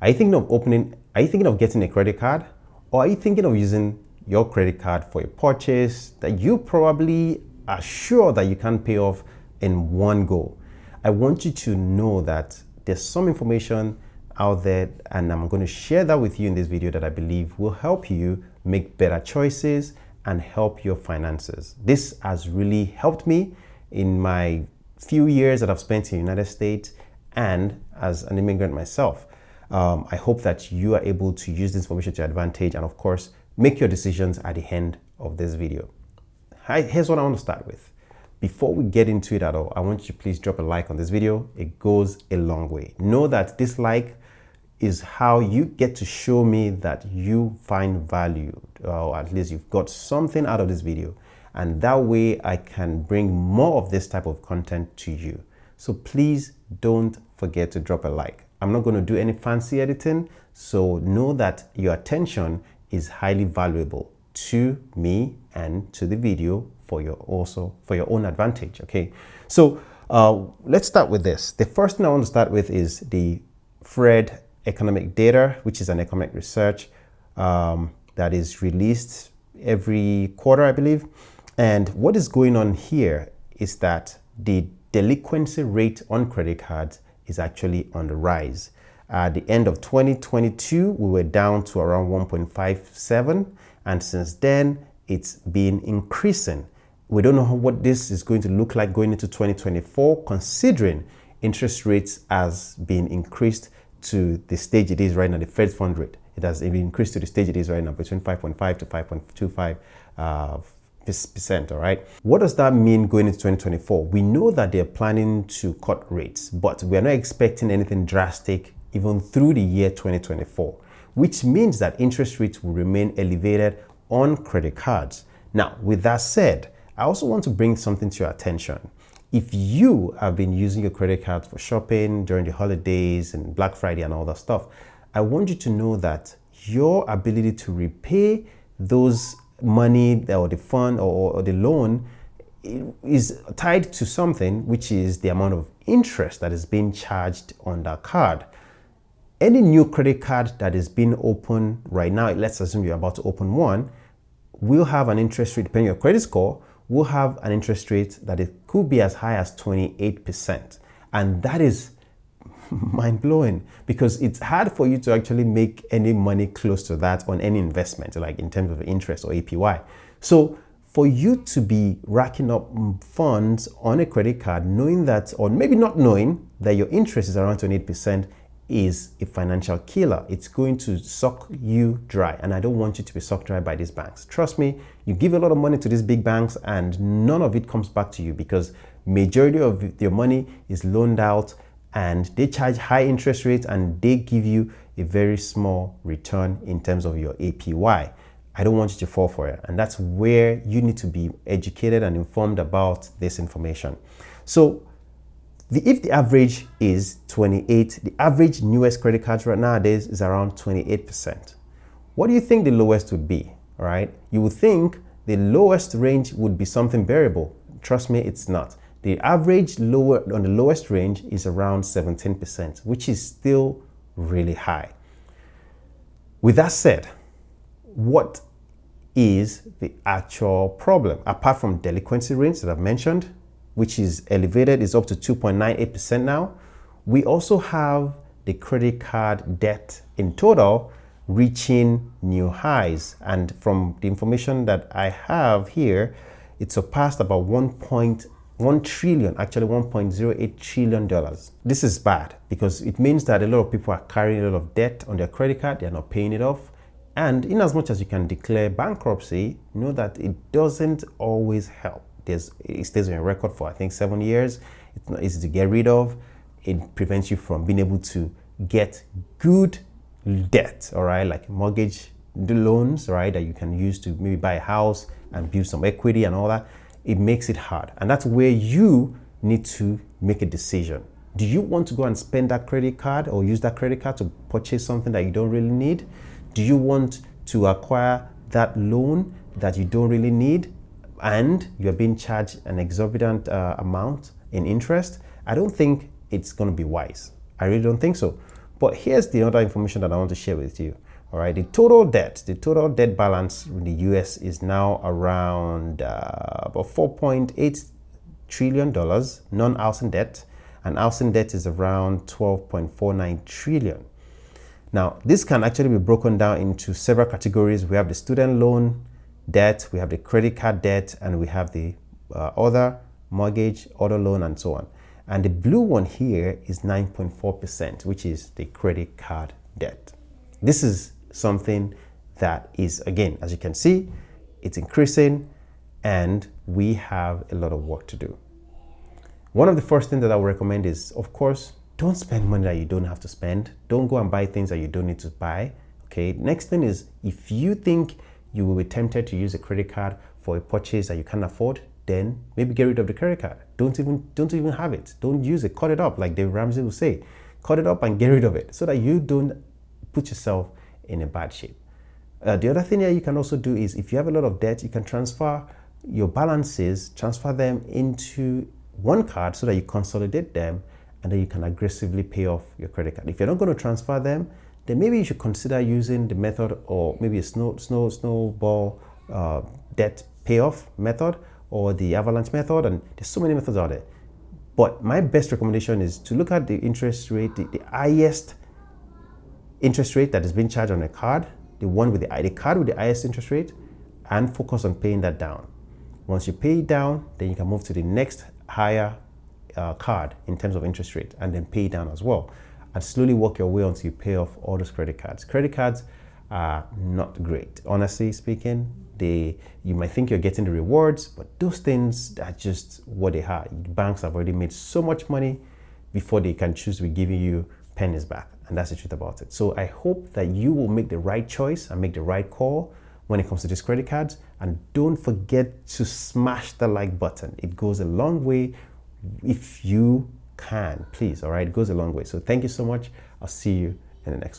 Are you thinking of getting a credit card? Or are you thinking of using your credit card for a purchase that you probably are sure that you can pay off in one go? I want you to know that there's some information out there, and I'm going to share that with you in this video that I believe will help you make better choices and help your finances. This has really helped me in my few years that I've spent in the United States and as an immigrant myself. I hope that you are able to use this information to your advantage and, of course, make your decisions at the end of this video. Here's what I want to start with. Before we get into it at all, I want you to please drop a like on this video. It goes a long way. Know that this like is how you get to show me that you find value, or at least you've got something out of this video. And that way I can bring more of this type of content to you. So please don't forget to drop a like. I'm not going to do any fancy editing, so know that your attention is highly valuable to me and to the video for your own advantage. Okay, so let's start with this. The first thing I want to start with is the Fred economic data, which is an economic research that is released every quarter, I believe. And what is going on here is that the delinquency rate on credit cards is actually on the rise. At the end of 2022, we were down to around 1.57, and since then, it's been increasing. We don't know what this is going to look like going into 2024, considering interest rates has been increased to the stage it is right now, the Fed fund rate. It has been increased to the stage it is right now, between 5.5 to 5.25%. All right. What does that mean going into 2024? We know that they're planning to cut rates, but we're not expecting anything drastic even through the year 2024, which means that interest rates will remain elevated on credit cards. Now, with that said, I also want to bring something to your attention. If you have been using your credit cards for shopping during the holidays and Black Friday and all that stuff, I want you to know that your ability to repay those money or the fund or the loan is tied to something, which is the amount of interest that is being charged on that card. Any new credit card that is being opened right now, let's assume you're about to open one, will have an interest rate, depending on your credit score, will have an interest rate that it could be as high as 28%. And that is mind-blowing, because it's hard for you to actually make any money close to that on any investment, like in terms of interest or APY. So for you to be racking up funds on a credit card, knowing that, or maybe not knowing that your interest is around 28%, is a financial killer. It's going to suck you dry, and I don't want you to be sucked dry by these banks. Trust me, you give a lot of money to these big banks and none of it comes back to you, because majority of your money is loaned out and they charge high interest rates and they give you a very small return in terms of your APY. I don't want you to fall for it, and that's where you need to be educated and informed about this information. So if the average is 28, the average newest credit cards right nowadays is around 28%. What do you think the lowest would be? All right, you would think the lowest range would be something variable. Trust me, it's not. The average lower on the lowest range is around 17%, which is still really high. With that said, what is the actual problem? Apart from delinquency rates that I've mentioned, which is elevated, is up to 2.98% now, we also have the credit card debt in total reaching new highs. And from the information that I have here, it surpassed about 1.1 trillion, actually $1.08 trillion. This is bad, because it means that a lot of people are carrying a lot of debt on their credit card. They're not paying it off. And in as much as you can declare bankruptcy, know that it doesn't always help. It stays on your record for, I think, 7 years. It's not easy to get rid of. It prevents you from being able to get good debt, all right, like mortgage loans, right, that you can use to maybe buy a house and build some equity and all that. It makes it hard. And that's where you need to make a decision. Do you want to go and spend that credit card or use that credit card to purchase something that you don't really need? Do you want to acquire that loan that you don't really need and you're being charged an exorbitant amount in interest? I don't think it's going to be wise. I really don't think so. But here's the other information that I want to share with you. All right, the total debt balance in the US is now around about $4.8 trillion non-housing debt, and housing debt is around 12.49 trillion. Now, this can actually be broken down into several categories. We have the student loan debt, we have the credit card debt, and we have the other mortgage, auto loan, and so on. And the blue one here is 9.4%, which is the credit card debt. This is something that is, again, as you can see, it's increasing and we have a lot of work to do. One of the first things that I would recommend is, of course, don't spend money that you don't have to spend. Don't go and buy things that you don't need to buy. Okay. Next thing is, if you think you will be tempted to use a credit card for a purchase that you can't afford, then maybe get rid of the credit card. Don't even have it. Don't use it. Cut it up, like Dave Ramsey will say. Cut it up and get rid of it so that you don't put yourself in a bad shape. The other thing that you can also do is, if you have a lot of debt, you can transfer your balances, transfer them into one card so that you consolidate them, and then you can aggressively pay off your credit card. If you're not going to transfer them, then maybe you should consider using the method, or maybe a snowball debt payoff method, or the avalanche method, and there's so many methods out there. But my best recommendation is to look at the interest rate, the highest interest rate that is being charged on a card, the card with the highest interest rate, and focus on paying that down. Once you pay it down, then you can move to the next higher card in terms of interest rate, and then pay it down as well, and slowly work your way until you pay off all those credit cards. Credit cards are not great, honestly speaking. You might think you're getting the rewards, but those things are just what they are. Banks have already made so much money before they can choose to be giving you pennies back, and that's the truth about it. So I hope that you will make the right choice and make the right call when it comes to these credit cards, and don't forget to smash the like button. It goes a long way if you can, please. All right, it goes a long way. So thank you so much. I'll see you in the next one.